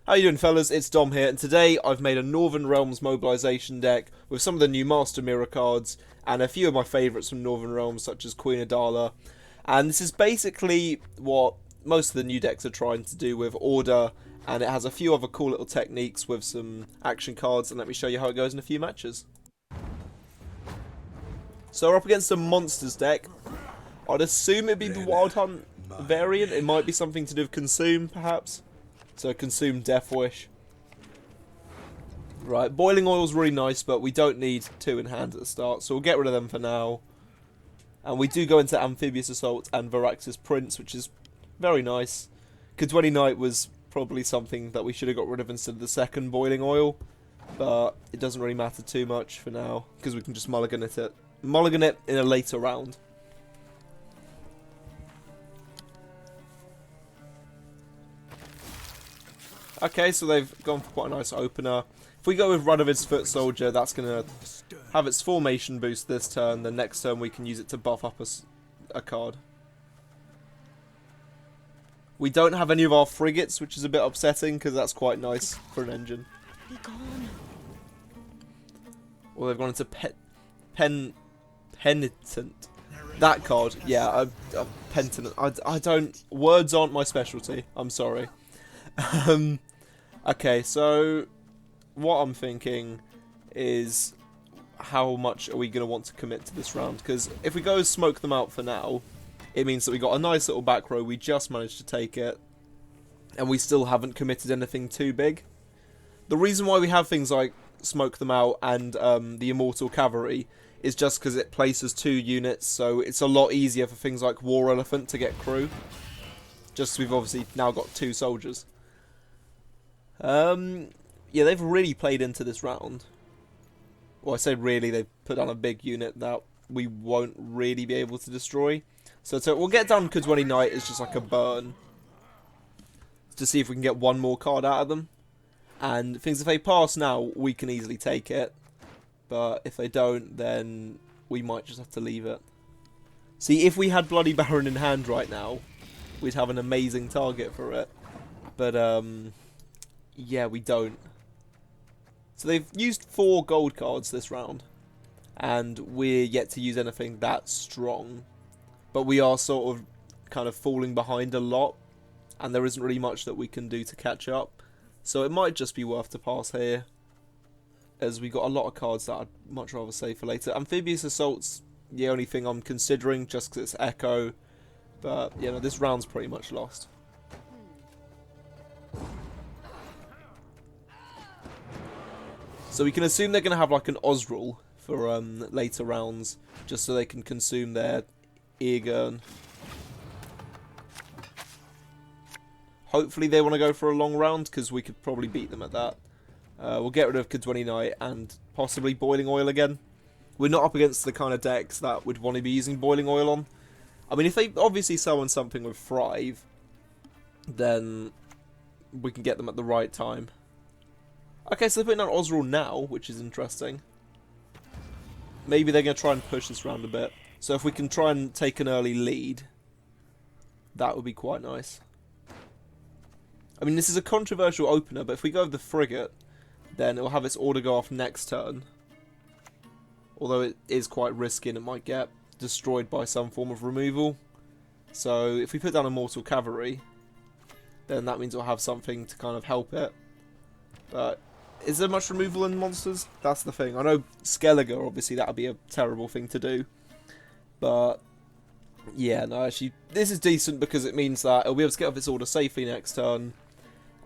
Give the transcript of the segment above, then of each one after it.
How you doing, fellas? It's Dom here, and today I've made a Northern Realms mobilization deck with some of the new Master Mirror cards and a few of my favourites from Northern Realms, such as Queen Adala. And this is basically what most of the new decks are trying to do with Order, and it has a few other cool little techniques with some action cards, and let me show you how it goes in a few matches. So we're up against a Monsters deck. I'd assume it'd be the Wild Hunt variant. It might be something to do with Consume, perhaps. So Consume Death Wish. Right, Boiling Oil's really nice, but we don't need two in hand at the start, so we'll get rid of them for now. And we do go into Amphibious Assault and Varax's Prince, which is very nice. Kedwenny Knight was probably something that we should have got rid of instead of the second Boiling Oil, but it doesn't really matter too much for now, because we can just mulligan it in a later round. Okay, so they've gone for quite a nice opener. If we go with Radovid's Foot Soldier, that's going to have its formation boost this turn. The next turn we can use it to buff up a card. We don't have any of our frigates, which is a bit upsetting, because that's quite nice for an engine. Be gone. Well, they've gone into Penitent. That card, yeah, a Penitent. I don't... Words aren't my specialty. I'm sorry. Okay, so what I'm thinking is how much are we going to want to commit to this round? Because if we go smoke them out for now, it means that we got a nice little back row, we just managed to take it, and we still haven't committed anything too big. The reason why we have things like smoke them out and the Immortal Cavalry is just because it places 2 units, so it's a lot easier for things like War Elephant to get crew. Just we've obviously now got 2 soldiers. Yeah, they've really played into this round. Well, I say really, they've put down a big unit that we won't really be able to destroy. So we'll get down Kedwenny Knight as just like a burn, to see if we can get one more card out of them. And things, if they pass now, we can easily take it. But if they don't, then we might just have to leave it. See, if we had Bloody Baron in hand right now, we'd have an amazing target for it. But, yeah, we don't. So they've used 4 gold cards this round, and we're yet to use anything that strong. But we are sort of kind of falling behind a lot, and there isn't really much that we can do to catch up. So it might just be worth to pass here, as we got a lot of cards that I'd much rather save for later. Amphibious Assault's the only thing I'm considering, just because it's Echo. But, you know, this round's pretty much lost. So we can assume they're going to have like an Osrul for later rounds, just so they can consume their Eargurn. Hopefully they want to go for a long round, because we could probably beat them at that. We'll get rid of Kedwenny Knight and possibly Boiling Oil again. We're not up against the kind of decks that would want to be using Boiling Oil on. I mean, if they obviously summon something with Thrive, then we can get them at the right time. Okay, so they're putting out Osrul now, which is interesting. Maybe they're going to try and push this round a bit. So if we can try and take an early lead, that would be quite nice. I mean, this is a controversial opener, but if we go with the Frigate, then it'll have its order go off next turn. Although it is quite risky and it might get destroyed by some form of removal. So if we put down Immortal Cavalry, then that means we'll have something to kind of help it. But is there much removal in monsters? That's the thing. I know Skellige, obviously that would be a terrible thing to do. But yeah, no, actually this is decent, because it means that it'll be able to get off its order safely next turn.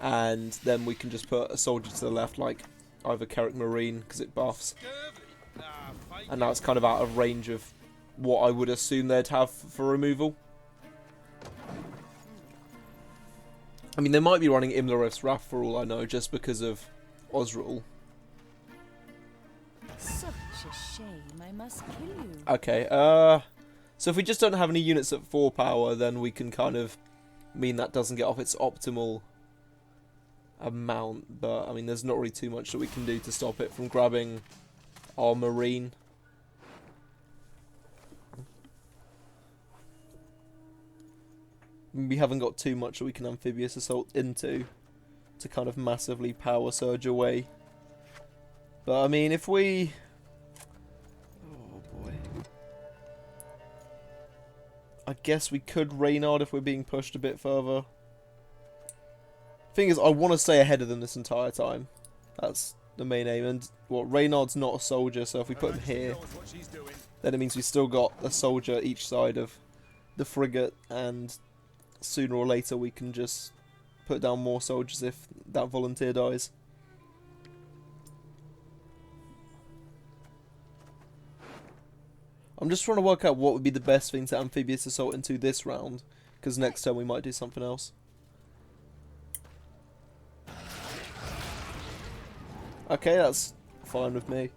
And then we can just put a soldier to the left, like either Carrick Marine, because it buffs. And now it's kind of out of range of what I would assume they'd have for removal. I mean, they might be running Imlerith's Wrath for all I know, just because of Osrul. Such a shame. I must kill you. Okay, so if we just don't have any units at 4 power, then we can kind of mean that doesn't get off its optimal amount. But, I mean, there's not really too much that we can do to stop it from grabbing our Marine. We haven't got too much that we can Amphibious Assault into. to kind of massively power surge away. But I mean, if we... Oh boy. I guess we could Reynard if we're being pushed a bit further. Thing is, I want to stay ahead of them this entire time. That's the main aim. And what, Reynard's not a soldier, so if we put him here, then it means we still got a soldier each side of the frigate, and sooner or later we can just put down more soldiers if that volunteer dies. I'm just trying to work out what would be the best thing to amphibious assault into this round, because next turn we might do something else. Okay, that's fine with me.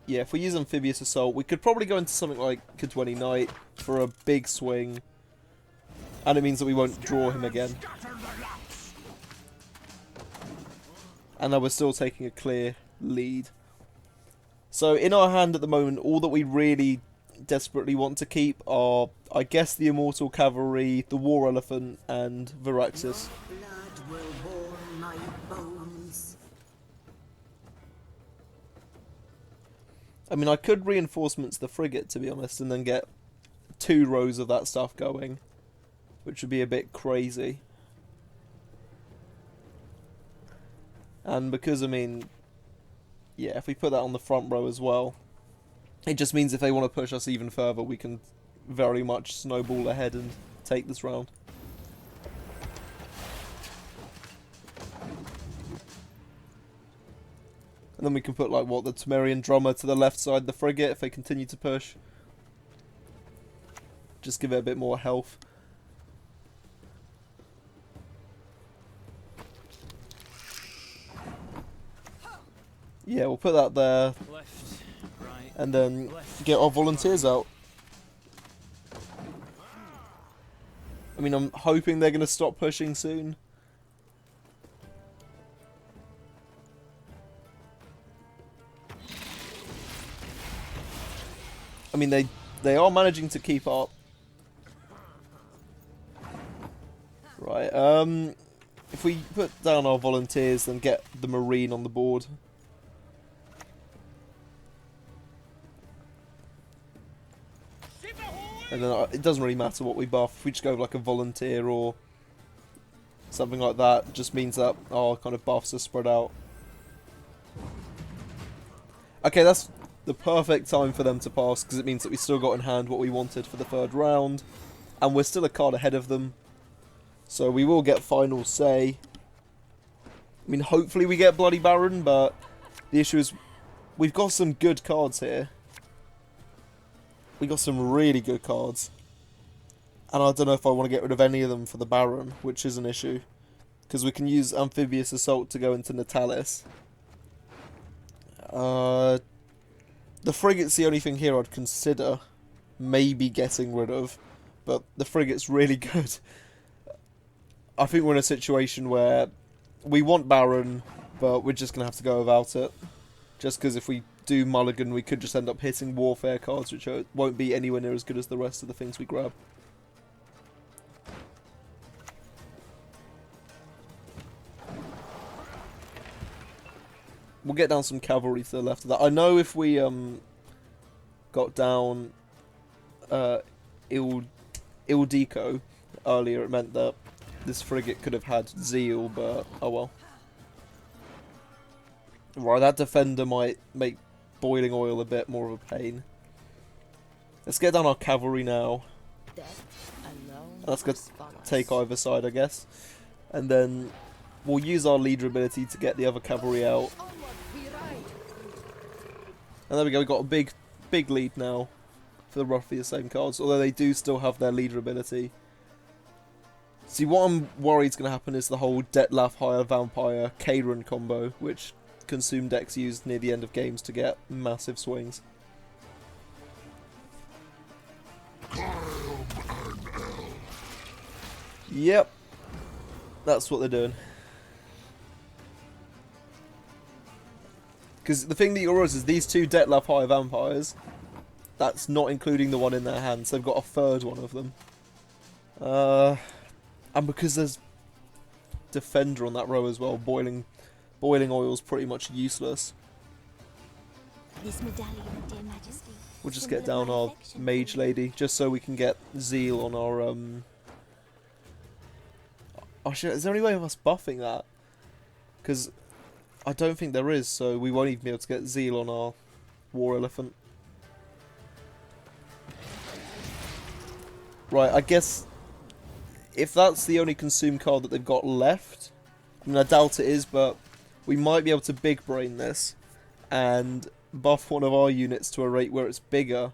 Yeah, if we use amphibious assault, we could probably go into something like Gwent Knight for a big swing, and it means that we won't draw him again. And now we're still taking a clear lead. So in our hand at the moment, all that we really desperately want to keep are, I guess, the Immortal Cavalry, the War Elephant, and Viraxis. I mean, I could reinforcements the frigate, to be honest, and then get 2 rows of that stuff going, which would be a bit crazy. And because, I mean, yeah, if we put that on the front row as well, it just means if they want to push us even further, we can very much snowball ahead and take this round. And then we can put, like, what, the Temerian drummer to the left side of the frigate if they continue to push. Just give it a bit more health. Yeah, we'll put that there. Left, right, and then get our volunteers out. I mean, I'm hoping they're going to stop pushing soon. I mean, they are managing to keep up. Right, if we put down our volunteers, then get the Marine on the board. And then it doesn't really matter what we buff. If we just go with like a volunteer or something like that, it just means that our kind of buffs are spread out. Okay, that's the perfect time for them to pass, because it means that we still got in hand what we wanted for the 3rd round, and we're still a card ahead of them, so we will get final say. I mean, hopefully we get Bloody Baron, but the issue is we've got some good cards here. We got some really good cards, and I don't know if I want to get rid of any of them for the Baron, which is an issue, because we can use Amphibious Assault to go into Natalis. The frigate's the only thing here I'd consider maybe getting rid of, but the frigate's really good. I think we're in a situation where we want Baron, but we're just going to have to go without it. Just because if we do Mulligan, we could just end up hitting Warfare cards, which won't be anywhere near as good as the rest of the things we grab. We'll get down some cavalry to the left of that. I know if we got down Ildeco earlier, it meant that this frigate could have had Zeal, but oh well. Right, that defender might make boiling oil a bit more of a pain. Let's get down our cavalry now. Let's go take either side, I guess. And then we'll use our leader ability to get the other cavalry out. And there we go, we got a big lead now for the roughly the same cards, although they do still have their leader ability. See, what I'm worried is going to happen is the whole Detlef Higher Vampire Kairon combo, which Consume decks use near the end of games to get massive swings. Yep, that's what they're doing. Because the thing that you'll realize is these 2 Detlef Higher Vampires, that's not including the one in their hands, they've got a 3rd one of them. And because there's defender on that row as well. Boiling oil's pretty much useless. This medallion, dear Majesty. We'll just symbol get of down my our affection mage for you. lady, just so we can get zeal on our Oh shit, is there any way of us buffing that? Because I don't think there is, so we won't even be able to get zeal on our war elephant. Right, I guess if that's the only consume card that they've got left, I mean I doubt it is, but we might be able to big brain this and buff one of our units to a rate where it's bigger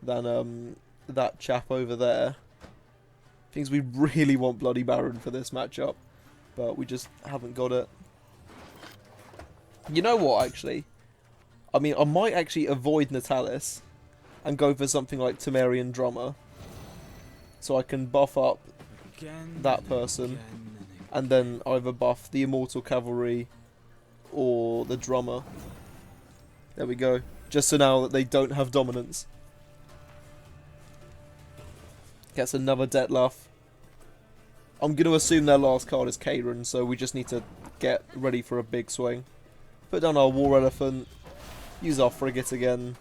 than that chap over there. Things we really want Bloody Baron for this matchup, but we just haven't got it. You know what, actually? I mean, I might actually avoid Natalis and go for something like Temerian Drummer, so I can buff up that person and then either buff the Immortal Cavalry or the Drummer. There we go. Just so now that they don't have dominance. Gets another Detlef. I'm going to assume their last card is Kayron, so we just need to get ready for a big swing. Put down our War Elephant, use our Frigate again,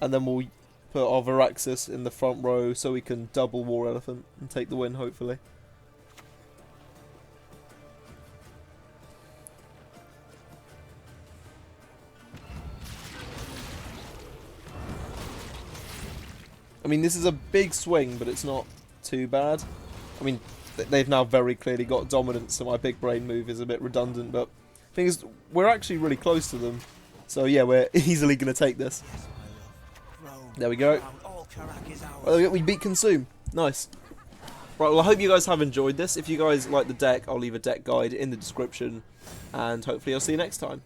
and then we'll put our Varaxis in the front row so we can double War Elephant and take the win, hopefully. I mean, this is a big swing, but it's not too bad. I mean, they've now very clearly got dominance, so my big brain move is a bit redundant, but the thing is, we're actually really close to them. So yeah, we're easily going to take this. There we go. Well, we beat Consume. Nice. Right, well I hope you guys have enjoyed this. If you guys like the deck, I'll leave a deck guide in the description, and hopefully I'll see you next time.